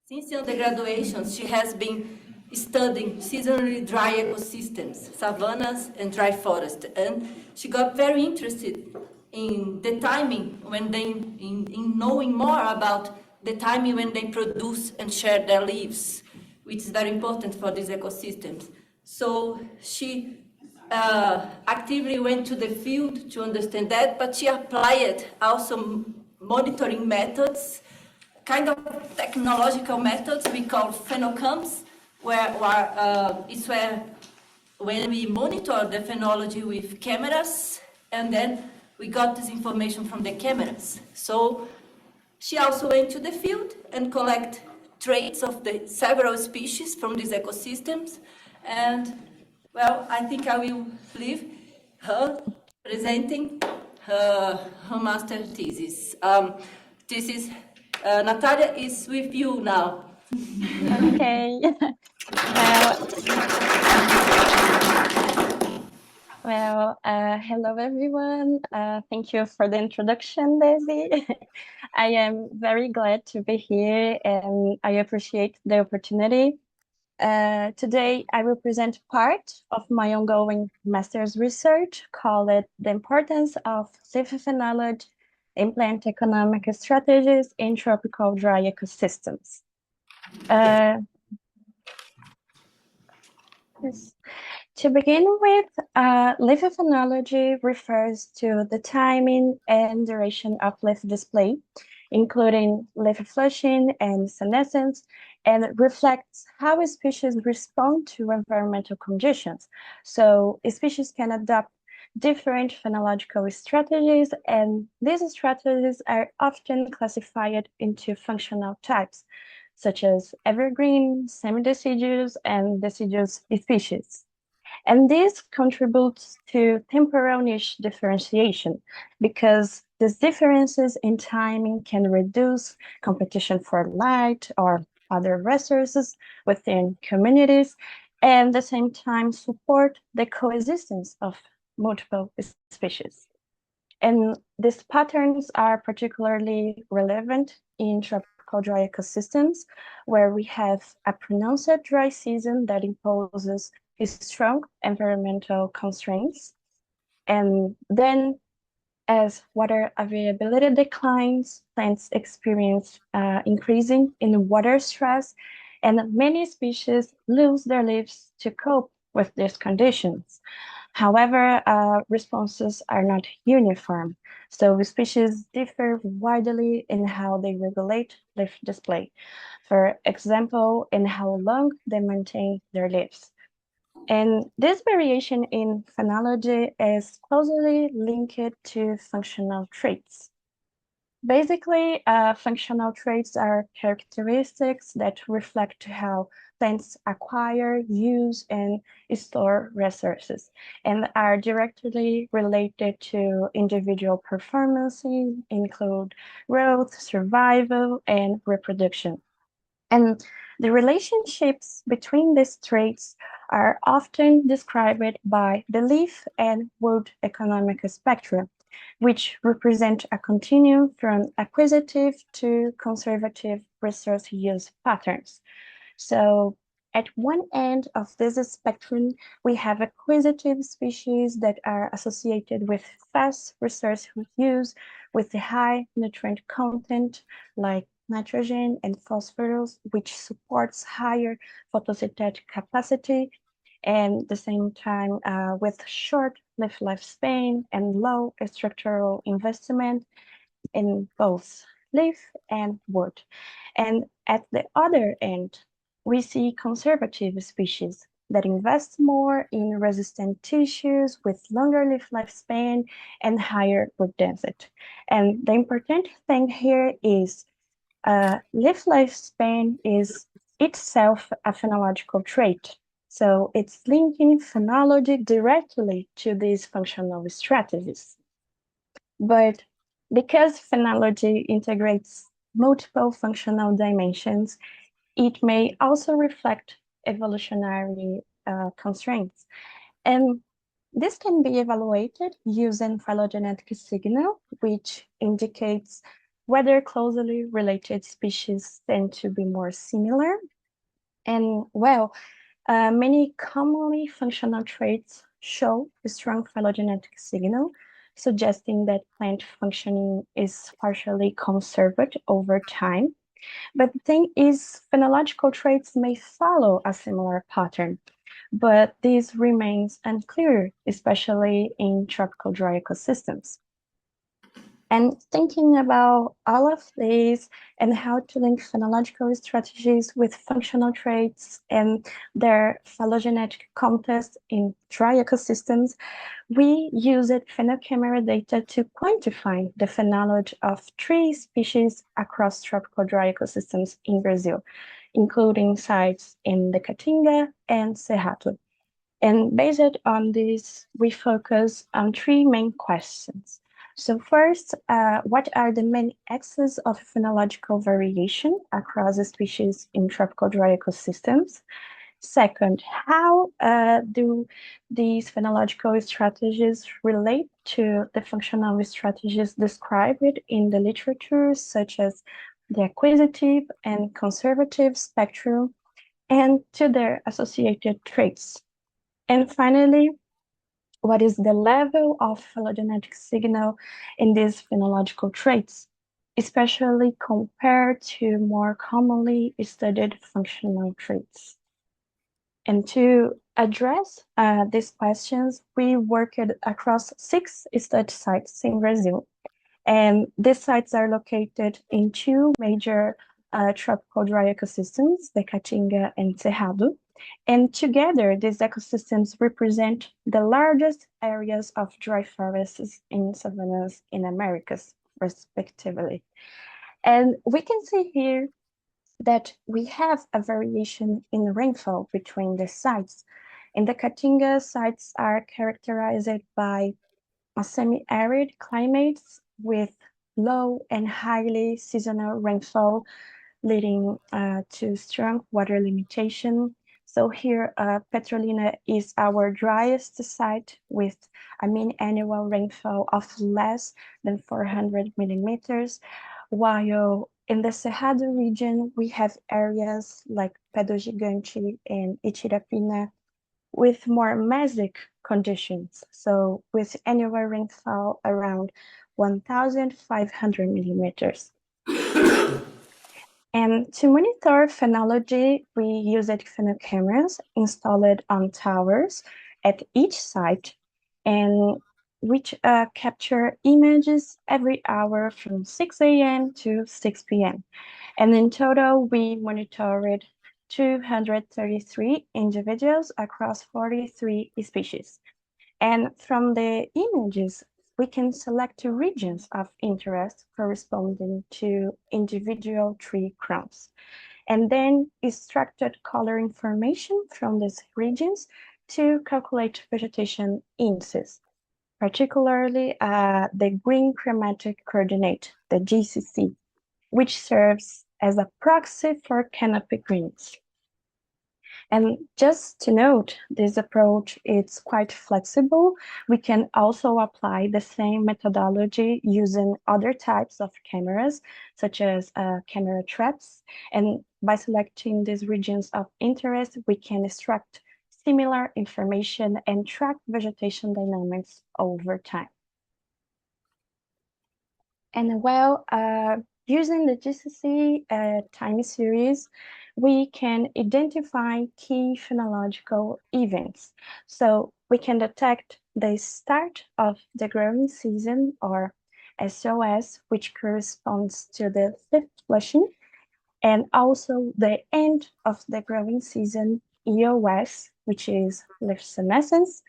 graduation, she has been studying seasonally dry ecosystems, savannas and dry forest, and she got very interested in the timing when in knowing more about the timing when they produce and share their leaves, which is very important for these ecosystems. So she actively went to the field to understand that, but she applied also monitoring methods, kind of technological methods we call phenocams, where when we monitor the phenology with cameras, and then we got this information from the cameras. So she also went to the field and collect traits of the several species from these ecosystems. And, well, I think I will leave her presenting her master thesis. Nattália is with you now. Okay. Hello everyone. Thank you for the introduction, Daisy. I am very glad to be here and I appreciate the opportunity. Today, I will present part of my ongoing master's research called The Importance of Leaf Phenology in Plant Economic Strategies in Tropical Dry Ecosystems. Yes. To begin with, leaf phenology refers to the timing and duration of leaf display, including leaf flushing and senescence, and it reflects how a species respond to environmental conditions. So a species can adopt different phenological strategies, and these strategies are often classified into functional types, such as evergreen, semi-deciduous, and deciduous species. And this contributes to temporal niche differentiation because these differences in timing can reduce competition for light or other resources within communities, and at the same time support the coexistence of multiple species. And these patterns are particularly relevant in tropical dry ecosystems, where we have a pronounced dry season that imposes strong environmental constraints. And then as water availability declines, plants experience increasing in water stress, and many species lose their leaves to cope with these conditions. However, responses are not uniform, so species differ widely in how they regulate leaf display. For example, in how long they maintain their leaves. And this variation in phenology is closely linked to functional traits. Basically, functional traits are characteristics that reflect how plants acquire, use, and store resources, and are directly related to individual performances, include growth, survival, and reproduction. And the relationships between these traits are often described by the leaf and wood economic spectrum, which represent a continuum from acquisitive to conservative resource use patterns. So at one end of this spectrum, we have acquisitive species that are associated with fast resource use with a high nutrient content, like nitrogen and phosphorus, which supports higher photosynthetic capacity, and at the same time with short leaf lifespan and low structural investment in both leaf and wood. And at the other end, we see conservative species that invest more in resistant tissues with longer leaf lifespan and higher wood density. And the important thing here is leaf lifespan is itself a phenological trait. So it's linking phenology directly to these functional strategies. But because phenology integrates multiple functional dimensions, it may also reflect evolutionary constraints. And this can be evaluated using phylogenetic signal, which indicates whether closely related species tend to be more similar. And well, many commonly functional traits show a strong phylogenetic signal, suggesting that plant functioning is partially conserved over time. But the thing is, phenological traits may follow a similar pattern, but this remains unclear, especially in tropical dry ecosystems. And thinking about all of these and how to link phenological strategies with functional traits and their phylogenetic context in dry ecosystems, we used phenocamera data to quantify the phenology of 3 species across tropical dry ecosystems in Brazil, including sites in the Caatinga and Cerrado. And based on this, we focus on 3 main questions. So first, what are the main axes of phenological variation across the species in tropical dry ecosystems? Second, how do these phenological strategies relate to the functional strategies described in the literature, such as the acquisitive and conservative spectrum, and to their associated traits? And finally, what is the level of phylogenetic signal in these phenological traits, especially compared to more commonly studied functional traits? And to address these questions, we worked across 6 study sites in Brazil. And these sites are located in 2 major tropical dry ecosystems, the Caatinga and Cerrado. And together, these ecosystems represent the largest areas of dry forests in savannas in Americas, respectively. And we can see here that we have a variation in rainfall between the sites. In the Caatinga, sites are characterized by a semi-arid climates with low and highly seasonal rainfall, leading to strong water limitation. So here, Petrolina is our driest site with a mean annual rainfall of less than 400 millimeters, while in the Cerrado region, we have areas like Pedro Gigante and Itirapina with more mesic conditions, so with annual rainfall around 1,500 millimeters. And to monitor phenology, we used phenocameras installed on towers at each site, and which capture images every hour from 6 a.m. to 6 p.m. And in total, we monitored 233 individuals across 43 species. And from the images, we can select regions of interest corresponding to individual tree crowns, and then extracted color information from these regions to calculate vegetation indices, particularly the green chromatic coordinate, the GCC, which serves as a proxy for canopy greens. And just to note, this approach is quite flexible. We can also apply the same methodology using other types of cameras, such as camera traps. And by selecting these regions of interest, we can extract similar information and track vegetation dynamics over time. And well, using the GCC time series, we can identify key phenological events. So we can detect the start of the growing season, or SOS, which corresponds to the fifth flushing, and also the end of the growing season, EOS, which is leaf senescence.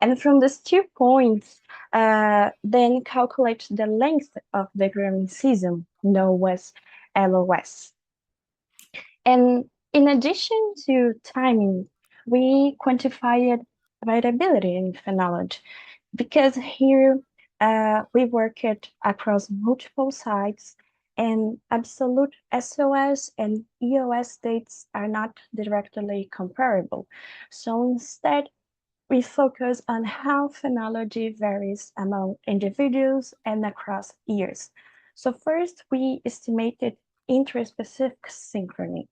And from these 2 points, then calculate the length of the growing season, known as LOS. And in addition to timing, we quantified variability in phenology, because here we work it across multiple sites, and absolute SOS and EOS dates are not directly comparable. So instead, we focus on how phenology varies among individuals and across years. So first, we estimated interspecific synchrony,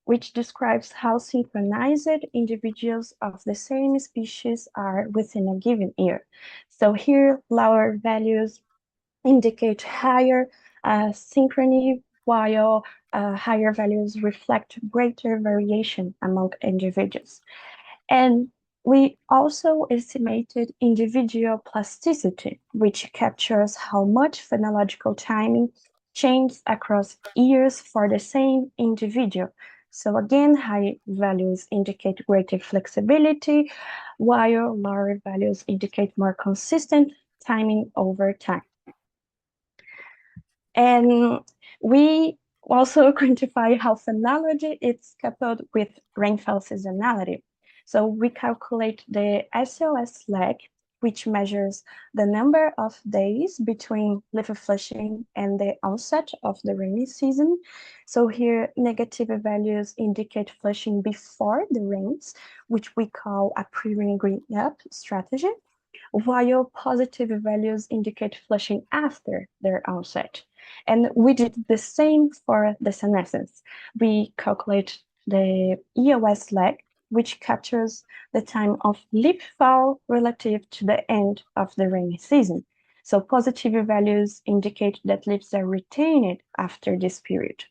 which describes how synchronized individuals of the same species are within a given year. So here, lower values indicate higher synchrony, while higher values reflect greater variation among individuals. And we also estimated individual plasticity, which captures how much phenological timing changes across years for the same individual. So again, high values indicate greater flexibility, while lower values indicate more consistent timing over time. And we also quantify how phenology is coupled with rainfall seasonality. So we calculate the SOS lag, which measures the number of days between leaf flushing and the onset of the rainy season. So here, negative values indicate flushing before the rains, which we call a pre-rain green up strategy, while positive values indicate flushing after their onset. And we did the same for the senescence. We calculate the EOS lag, which captures the time of leaf fall relative to the end of the rainy season. So positive values indicate that leaves are retained after this period.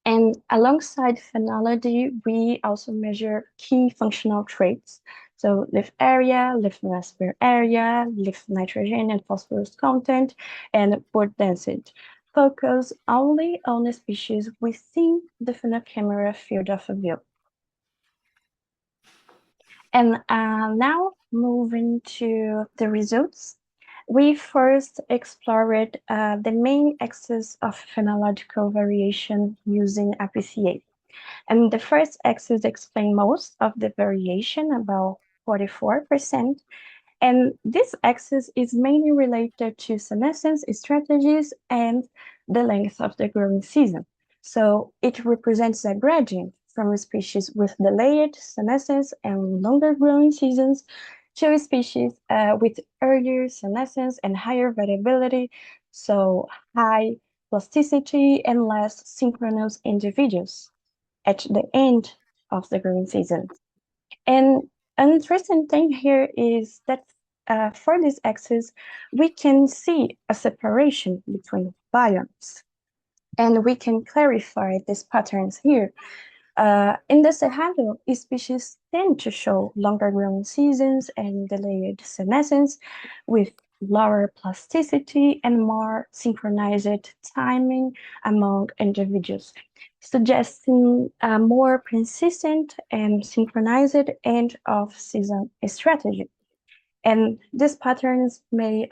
And alongside phenology, we also measure key functional traits. So leaf area, leaf mass area, leaf nitrogen and phosphorus content, and bud density. Focus only on the species within the phenocamera field of view. And now moving to the results. We first explored the main axis of phenological variation using APCA. And the first axis explains most of the variation, about 44%. And this axis is mainly related to senescence strategies and the length of the growing season. So it represents a gradient from species with delayed senescence and longer growing seasons to species with earlier senescence and higher variability, so high plasticity and less synchronous individuals at the end of the growing season. And an interesting thing here is that for this axis, we can see a separation between biomes. And we can clarify these patterns here. In the Cerrado, species tend to show longer growing seasons and delayed senescence with lower plasticity and more synchronized timing among individuals, suggesting a more consistent and synchronized end of season strategy. And these patterns may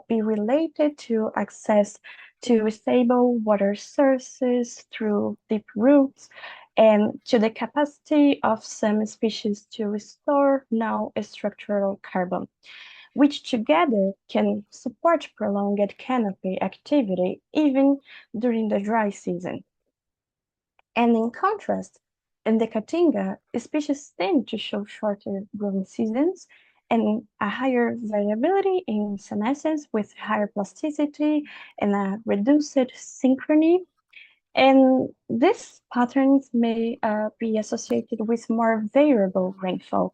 be related to access to stable water sources through deep roots and to the capacity of some species to restore non-structural carbon, which together can support prolonged canopy activity even during the dry season. And in contrast, in the Caatinga, species tend to show shorter growing seasons and a higher variability in senescence with higher plasticity and a reduced synchrony. And these patterns may be associated with more variable rainfall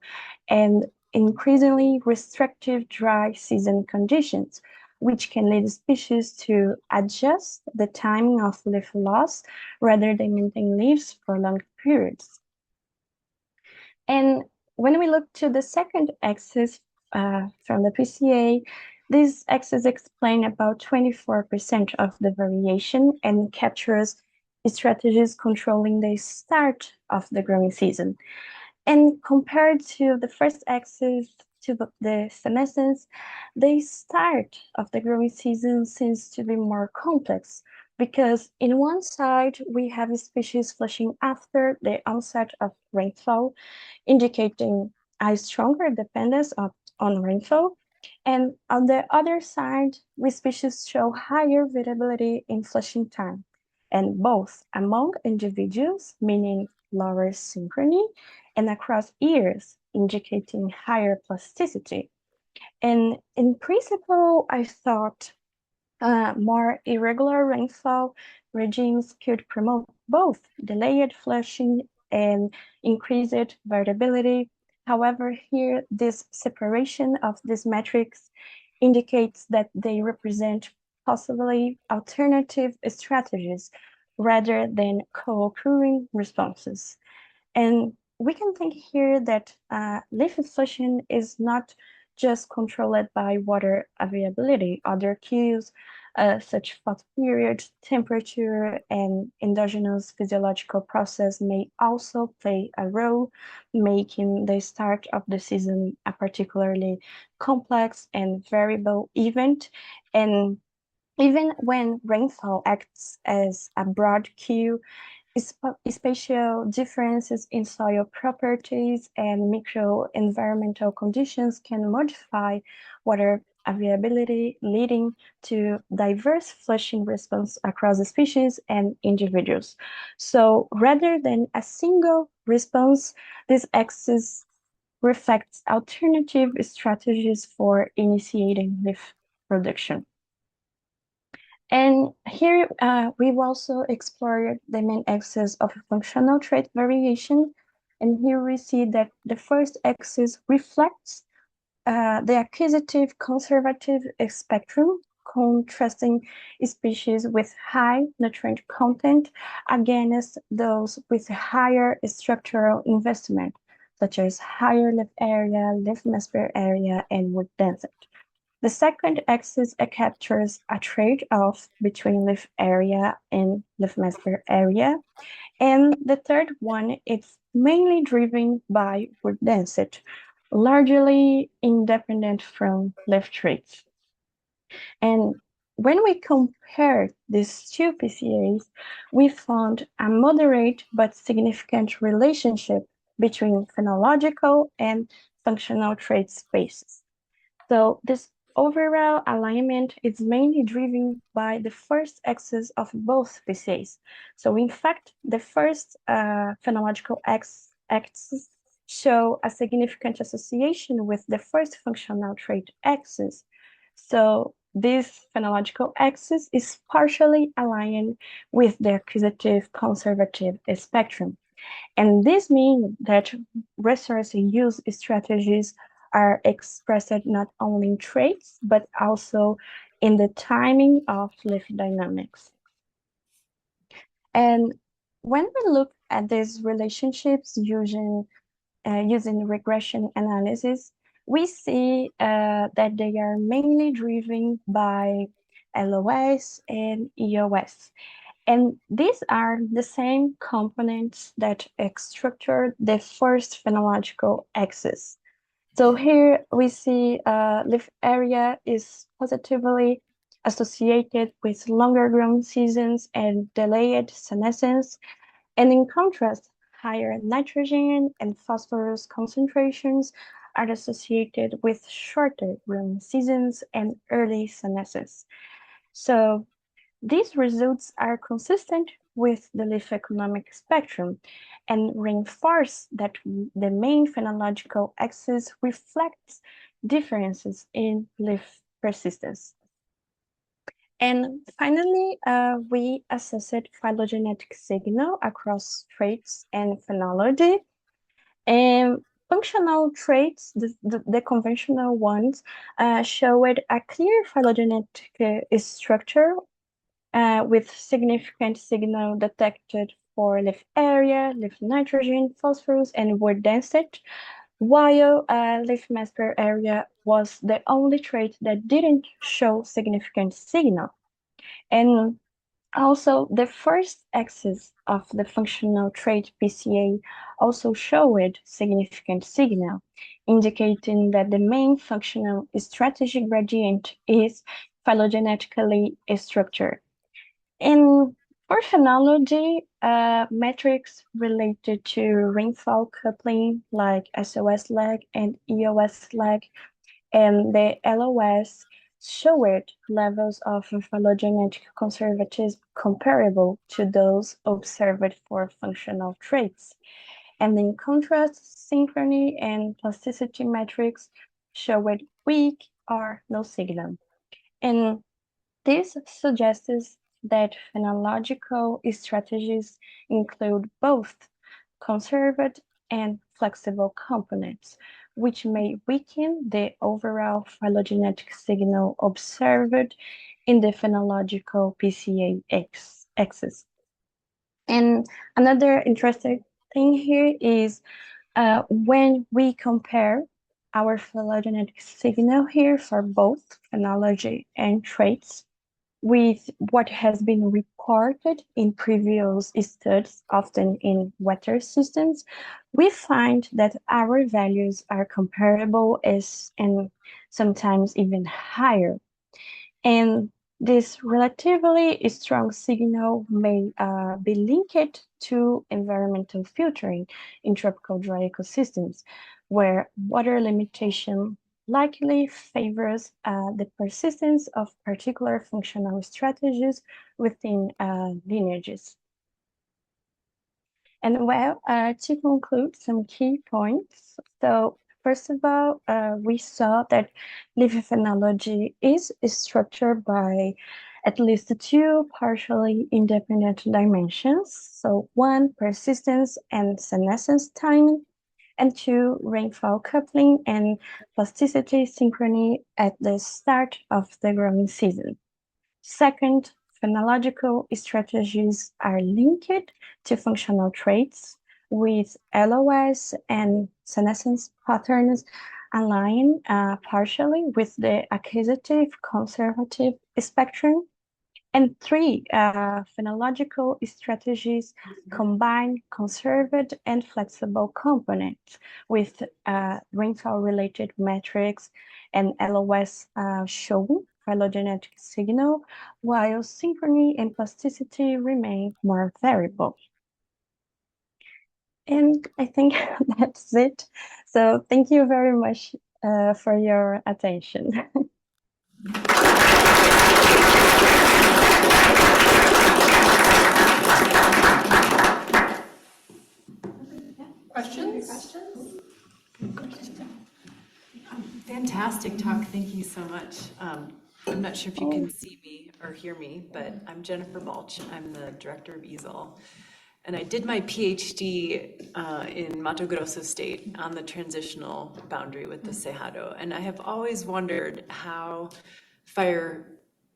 and increasingly restrictive dry season conditions, which can lead species to adjust the timing of leaf loss rather than maintain leaves for long periods. And when we look to the second axis from the PCA, this axis explains about 24% of the variation and captures strategies controlling the start of the growing season. And compared to the first axis, to the senescence, the start of the growing season seems to be more complex because in one side, we have species flushing after the onset of rainfall, indicating a stronger dependence on rainfall. And on the other side, we species show higher variability in flushing time, and both among individuals, meaning lower synchrony, and across years, indicating higher plasticity. And in principle, I thought More irregular rainfall regimes could promote both delayed flushing and increased variability. However, here, this separation of these metrics indicates that they represent possibly alternative strategies rather than co-occurring responses. And we can think here that leaf flushing is not just controlled by water availability. Other cues, such as period, temperature, and endogenous physiological process may also play a role, making the start of the season a particularly complex and variable event. And even when rainfall acts as a broad cue, spatial differences in soil properties and microenvironmental conditions can modify water availability, leading to diverse flushing response across the species and individuals. So rather than a single response, this axis reflects alternative strategies for initiating leaf production. And here we've also explored the main axis of functional trait variation. And here we see that the first axis reflects the acquisitive conservative spectrum, contrasting species with high nutrient content against those with higher structural investment, such as higher leaf area, leaf mass per area, and wood density. The second axis captures a trade-off between leaf area and leaf mass per area. And the third one is mainly driven by wood density, largely independent from leaf traits. And when we compare these two PCAs, we found a moderate but significant relationship between phenological and functional trait spaces. So this overall alignment is mainly driven by the first axis of both PCAs. So in fact, the first phenological axis show a significant association with the first functional trait axis. So this phenological axis is partially aligned with the acquisitive conservative spectrum. And this means that resource use strategies are expressed not only in traits, but also in the timing of leaf dynamics. And when we look at these relationships using regression analysis, we see that they are mainly driven by LOS and EOS. And these are the same components that structure the first phenological axis. So here we see leaf area is positively associated with longer growing seasons and delayed senescence. And in contrast, higher nitrogen and phosphorus concentrations are associated with shorter growing seasons and early senescence. So these results are consistent with the leaf economic spectrum and reinforce that the main phenological axis reflects differences in leaf persistence. And finally, we assessed phylogenetic signal across traits and phenology. And functional traits, the conventional ones, showed a clear phylogenetic structure with significant signal detected for leaf area, leaf nitrogen, phosphorus, and wood density, while leaf mass per area was the only trait that didn't show significant signal. And also, the first axis of the functional trait PCA also showed significant signal, indicating that the main functional strategy gradient is phylogenetically structured. In for phenology, metrics related to rainfall coupling like SOS lag and EOS lag and the LOS showed levels of phylogenetic conservatism comparable to those observed for functional traits. And in contrast, synchrony and plasticity metrics showed weak or no signal. And This suggests that phenological strategies include both conserved and flexible components, which may weaken the overall phylogenetic signal observed in the phenological PCA axis. And another interesting thing here is when we compare our phylogenetic signal here for both phenology and traits with what has been reported in previous studies, often in wetter systems, we find that our values are comparable as and sometimes even higher. And this relatively strong signal may be linked to environmental filtering in tropical dry ecosystems, where water limitation likely favors the persistence of particular functional strategies within lineages. And well, to conclude some key points. So first of all, we saw that leafy phenology is structured by at least two partially independent dimensions. So one, persistence and senescence timing, and two, rainfall coupling and plasticity synchrony at the start of the growing season. Second, phenological strategies are linked to functional traits, with LOS and senescence patterns align partially with the acquisitive conservative spectrum. And three, phenological strategies combine conserved and flexible components with rainfall-related metrics and LOS showing phylogenetic signal, while synchrony and plasticity remain more variable. And I think that's it. So thank you very much for your attention. Questions? Fantastic talk. Thank you so much. I'm not sure if you can see me or hear me, but I'm Jennifer Balch. I'm the director of EASL. And I did my PhD in Mato Grosso State on the transitional boundary with the Cerrado. And I have always wondered how fire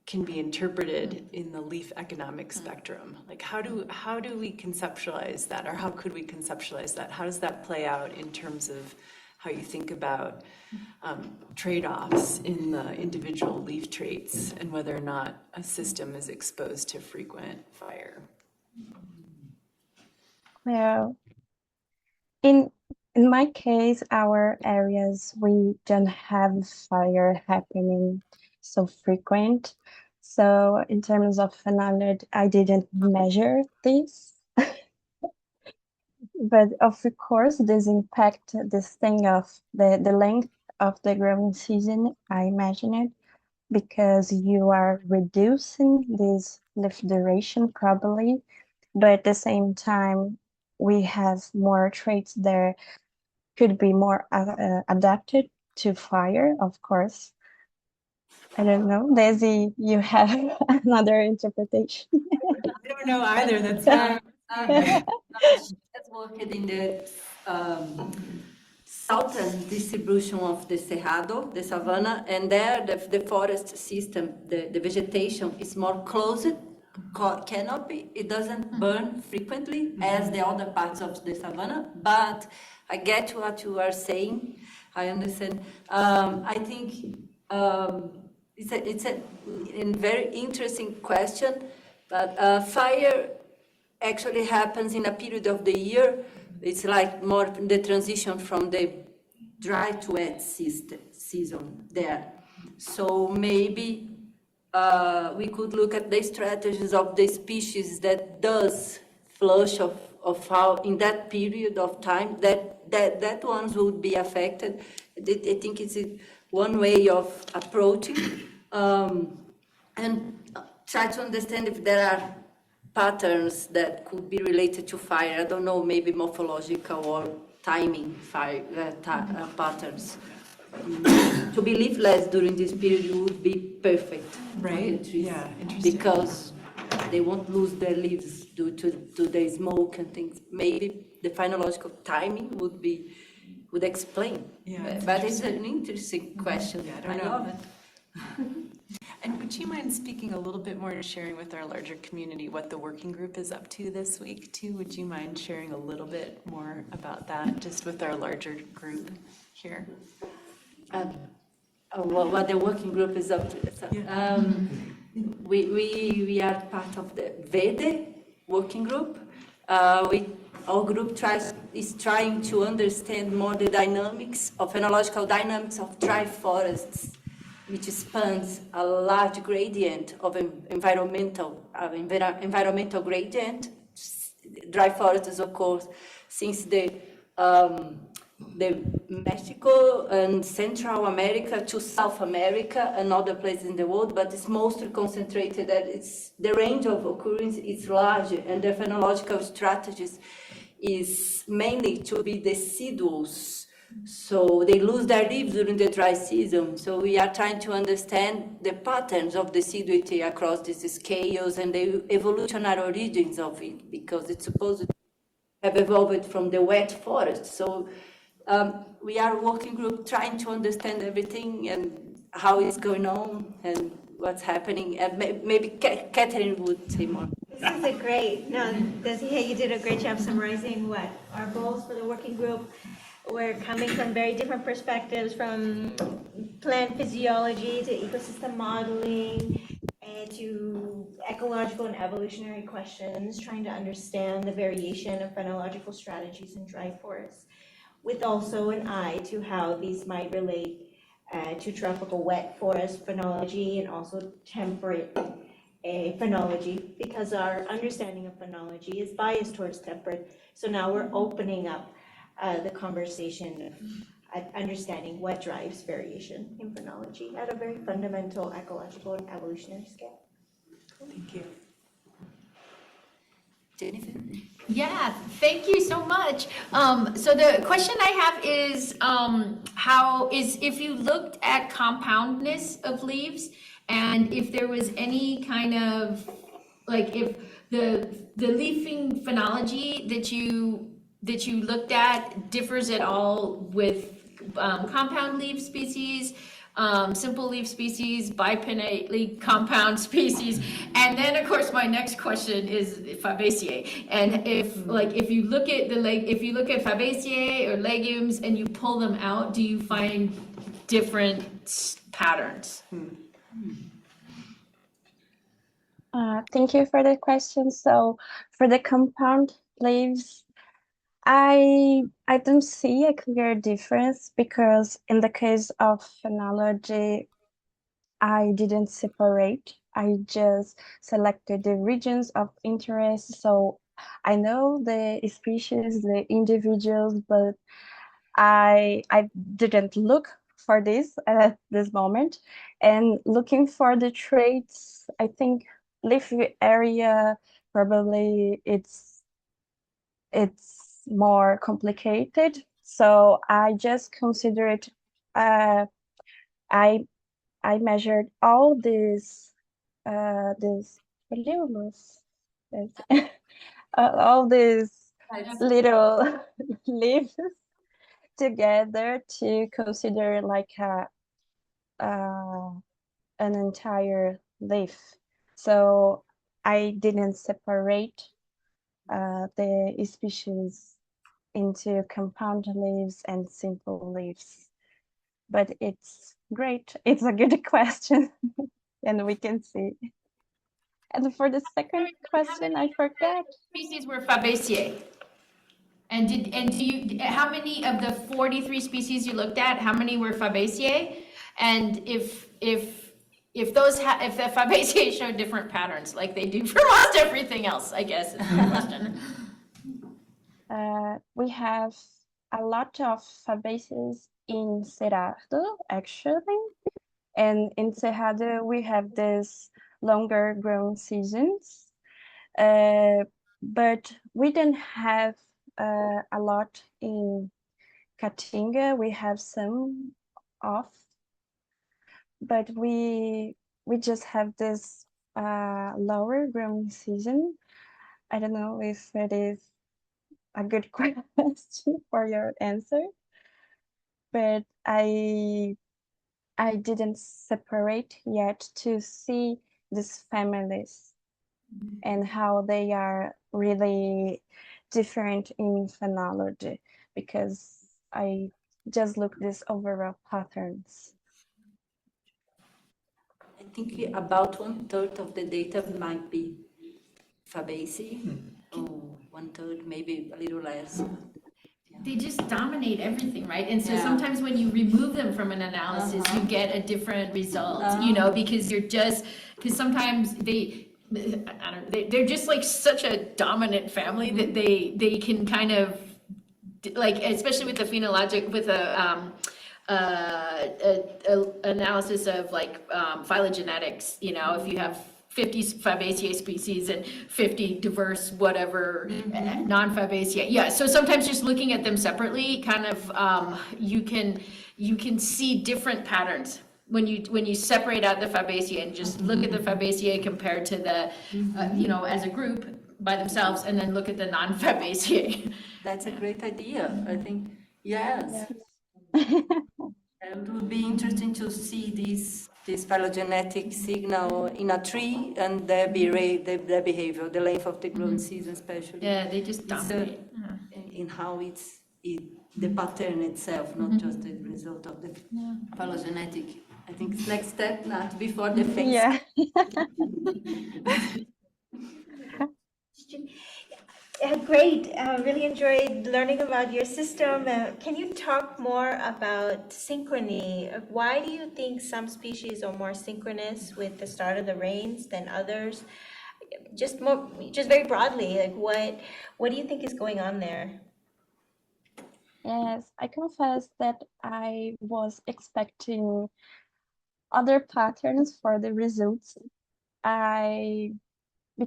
can be interpreted in the leaf economic spectrum. Like how do we conceptualize that, or how could we conceptualize that? How does that play out in terms of how you think about trade-offs in the individual leaf traits and whether or not a system is exposed to frequent fire? Well, in my case, our areas, we don't have fire happening so frequent. So in terms of phenology, I didn't measure this. But of course, this impact this thing of the length of the growing season, I imagine it, because you are reducing this leaf duration probably, but at the same time, we have more traits that could be more adapted to fire, of course. I don't know, Daisy, you have another interpretation. I don't know either. That's Let's work in the southern distribution of the Cerrado, the savanna, and there the forest system, the vegetation is more closed canopy. It doesn't burn frequently as the other parts of the savanna, but I get what you are saying. I understand. I think it's a very interesting question, but fire actually happens in a period of the year. It's like more the transition from the dry to wet season there. So maybe we could look at the strategies of the species that does flush of how in that period of time that ones would be affected. I think it's one way of approaching and try to understand if there are patterns that could be related to fire. I don't know, maybe morphological or timing fire patterns. To be leafless during this period would be perfect for Right? the trees. Yeah, interesting. Because they won't lose their leaves due to the smoke and things. Maybe the phenological timing would explain. Yeah, But it's an interesting question. Yeah, I don't know. love it. And would you mind speaking a little bit more, sharing with our larger community what the working group is up to this week too? Would you mind sharing a little bit more about that, just with our larger group here? What the working group is up to. So, we are part of the VEDE working group. Our group is trying to understand more the dynamics of phenological dynamics of dry forests, which spans a large gradient of environmental gradient. Dry forests, of course, since the Mexico and Central America to South America and other places in the world, but it's mostly concentrated that the range of occurrence is large, and the phenological strategies is mainly to be deciduous. So they lose their leaves during the dry season. So we are trying to understand the patterns of deciduity across these scales and the evolutionary origins of it, because it's supposed to have evolved from the wet forest. So we are a working group trying to understand everything and how it's going on and what's happening. And maybe Catherine would say more. This is Desi, you did a great job summarizing what our goals for the working group. We're coming from very different perspectives, from plant physiology to ecosystem modeling and to ecological and evolutionary questions, trying to understand the variation of phenological strategies in dry forests, with also an eye to how these might relate to tropical wet forest phenology and also temperate phenology, because our understanding of phenology is biased towards temperate. So now we're opening up the conversation of understanding what drives variation in phenology at a very fundamental ecological and evolutionary scale. Thank you. Jennifer? Yeah, thank you so much. So the question I have is, if you looked at compoundness of leaves, and if there was any kind of, like, if the leafing phenology that you looked at differs at all with compound leaf species, simple leaf species, bipinnately compound species, and then of course my next question is Fabaceae. And if you look at Fabaceae or legumes and you pull them out, do you find different patterns? Thank you for the question. So for the compound leaves, I don't see a clear difference, because in the case of phenology, I didn't separate. I just selected the regions of interest. So I know the species, the individuals, but I didn't look for this at this moment. And looking for the traits, I think leaf area, probably it's more complicated. So I just considered, I measured all these polymers, all these little leaves together to consider like an entire leaf. So I didn't separate the species into compound leaves and simple leaves. But it's great. It's a good question, and we can see. And for the second question, I forgot. Species were Fabaceae. How many of the 43 species you looked at, how many were Fabaceae? And if the Fabaceae show different patterns like they do for almost everything else, I guess is the question. We have a lot of Fabaceae in Cerrado, actually. And in Cerrado, we have this longer grown seasons. But we don't have a lot in Caatinga. We have some off, but we we just have this lower growing season. I don't know if it is a good question for your answer, but I didn't separate yet to see these families and how they are really different in phenology, because I just look these overall patterns. I think about 1/3 of the data might be Fabaceae, or 1/3, maybe a little less. They just dominate everything, right? And so Yeah. sometimes when you remove them from an analysis, you get a different result, you know, because because sometimes they're just like such a dominant family that they can kind of, like, especially with the phenologic, with analysis of like phylogenetics, you know, if you have 50 Fabaceae species and 50 diverse whatever non-Fabaceae. Yeah, so sometimes just looking at them separately, kind of you can see different patterns when you separate out the Fabaceae and just look at the Fabaceae compared to the you know, as a group by themselves, and then look at the non-Fabaceae. That's a great idea. I think, yes. Yes. It would be interesting to see this phylogenetic signal in a tree and their behavior, the length of the growing season especially. Yeah, they just It's, dominate. in how the pattern itself, not just the result of the phylogenetic. I think it's next step, not before the face. Yeah. Great. Really enjoyed learning about your system. Can you talk more about synchrony? Why do you think some species are more synchronous with the start of the rains than others? Just very broadly, like what do you think is going on there? Yes, I confess that I was expecting other patterns for the results. I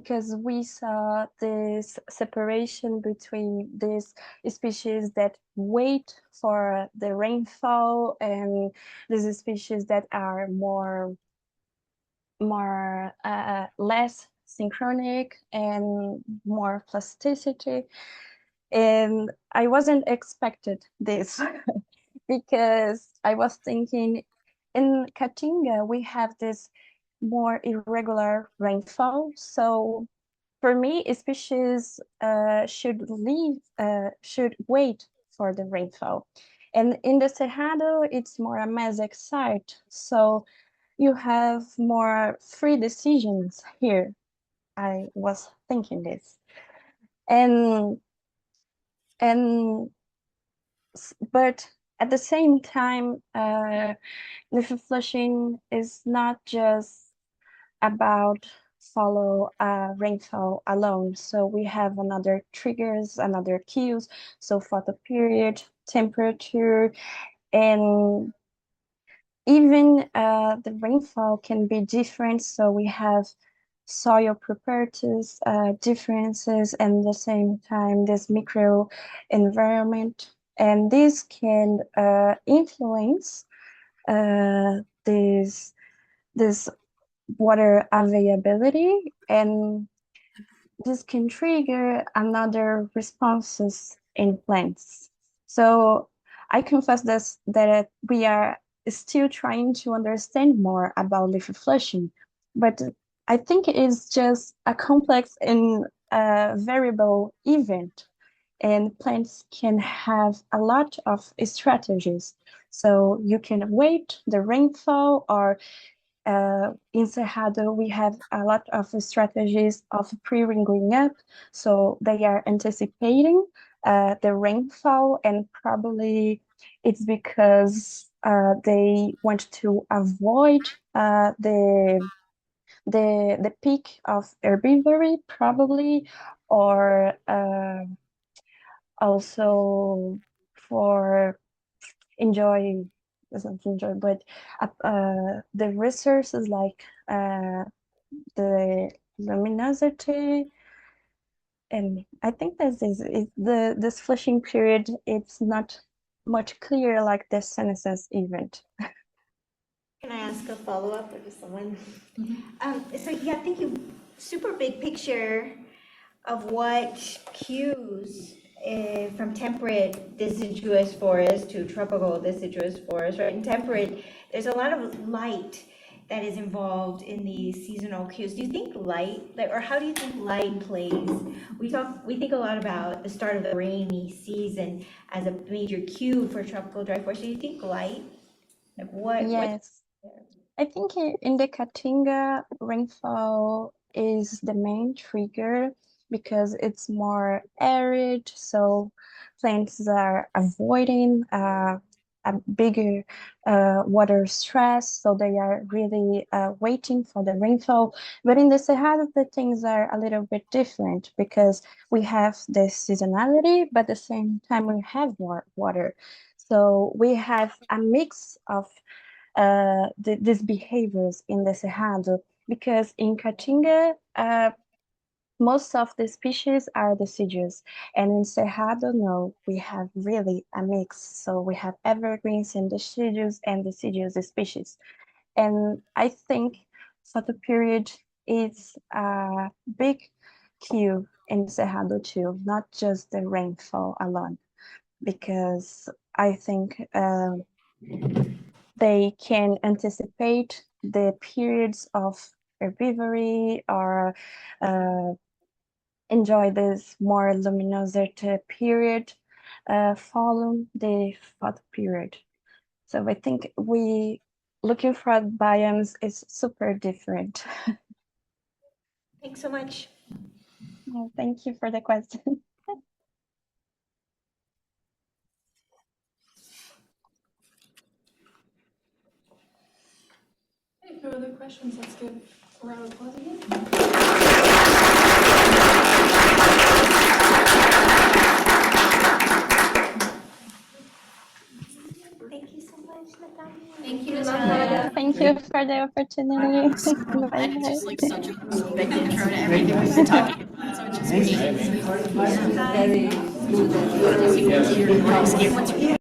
Because we saw this separation between these species that wait for the rainfall and these species that are more less synchronic and more plasticity. And I wasn't expected this because I was thinking in Caatinga we have this more irregular rainfall. So for me, species should wait for the rainfall. And in the Cerrado, it's more a mesic site. So you have more free decisions here. I was thinking this. And and but at the same time, leaf flushing is not just about follow rainfall alone. So we have another triggers, another cues. So photoperiod, temperature, and even the rainfall can be different. So we have soil properties differences, and at the same time this micro environment, and this can influence this this water availability, and this can trigger another responses in plants. So I confess that we are still trying to understand more about leaf flushing, but I think it is just a complex and variable event, and plants can have a lot of strategies. So you can wait the rainfall, or in Cerrado, we have a lot of strategies of pre-ringling up. So they are anticipating the rainfall, and probably it's because they want to avoid the peak of herbivory, probably, or also for enjoy doesn't enjoy, but the resources like the luminosity, and I think this flushing period, it's not much clear like the senescence event. Can I ask a follow-up or just someone? So yeah, thank you. Super big picture of what cues from temperate deciduous forest to tropical deciduous forest, right? In temperate, there's a lot of light that is involved in these seasonal cues. Do you think light, or how do you think light plays? We think a lot about the start of the rainy season as a major cue for tropical dry forest. Do you think light, like what? Yes. I think in the Caatinga, rainfall is the main trigger because it's more arid, so plants are avoiding a bigger water stress, so they are really waiting for the rainfall. But in the Cerrado, the things are a little bit different because we have the seasonality, but at the same time we have more water. So we have a mix of these behaviors in the Cerrado, because in Caatinga, most of the species are deciduous, and in Cerrado, no, we have really a mix. So we have evergreens and deciduous species. And I think photoperiod is a big cue in Cerrado too, not just the rainfall alone, because I think they can anticipate the periods of herbivory or enjoy this more luminous period following the photo period. So I think we looking for biomes is super different. Thanks so much. Well, thank you for the question. If no other questions, let's give a round of applause again. Thank you so much, Nattália. Thank you, Nattália. Thank you for the opportunity. Bye And just bye. like such a big intro to everything we've been talking about, so it's just great. Very good. Once you